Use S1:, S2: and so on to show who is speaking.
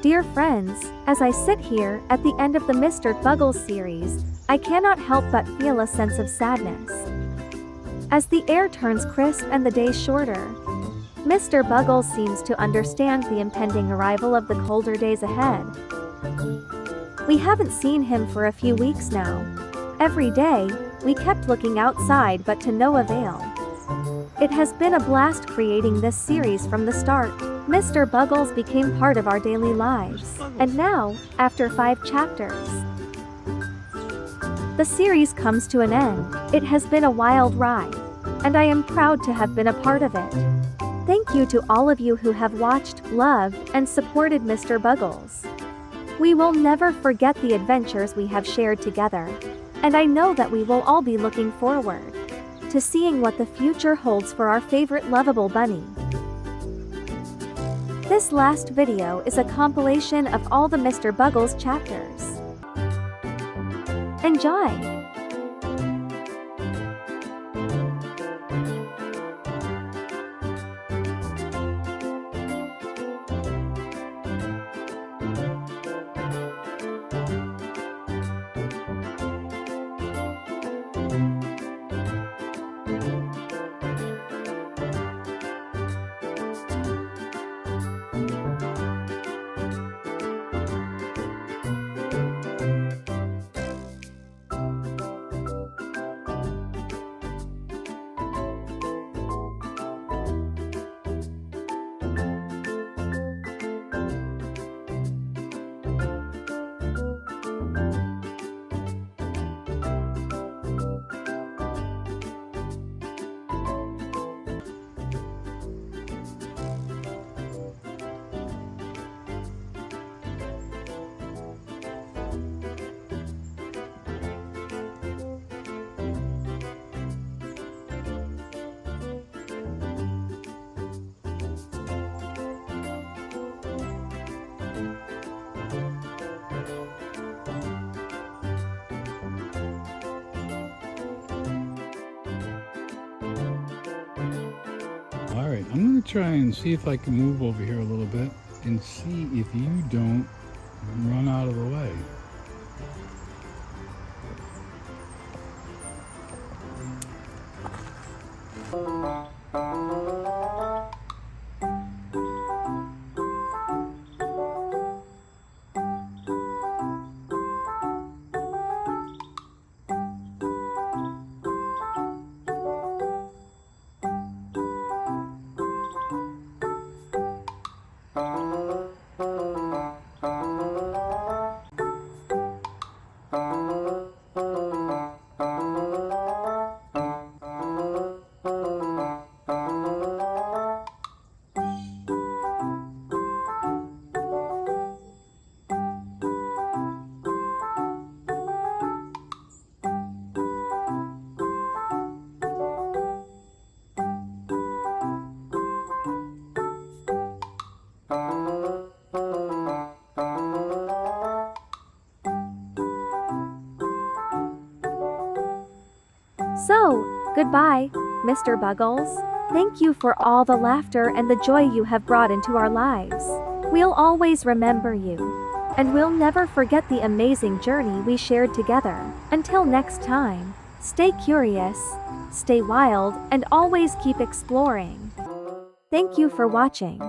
S1: Dear friends, as I sit here at the end of the Mr. Buggles series, I cannot help but feel a sense of sadness. As the air turns crisp and the days shorter, Mr. Buggles seems to understand the impending arrival of the colder days ahead. We haven't seen him for a few weeks now. Every day, we kept looking outside but to no avail. It has been a blast creating this series from the start. Mr. Buggles became part of our daily lives. And now, after 5 chapters, the series comes to an end. It has been a wild ride, and I am proud to have been a part of it. Thank you to all of you who have watched, loved, and supported Mr. Buggles. We will never forget the adventures we have shared together, and I know that we will all be looking forward to seeing what the future holds for our favorite lovable bunny. This last video is a compilation of all the Mr. Buggles chapters. Enjoy!
S2: Alright, I'm going to try and see if I can move over here a little bit and see if you don't run out of the way.
S1: So, goodbye, Mr. Buggles. Thank you for all the laughter and the joy you have brought into our lives. We'll always remember you, and we'll never forget the amazing journey we shared together. Until next time, stay curious, stay wild, and always keep exploring. Thank you for watching.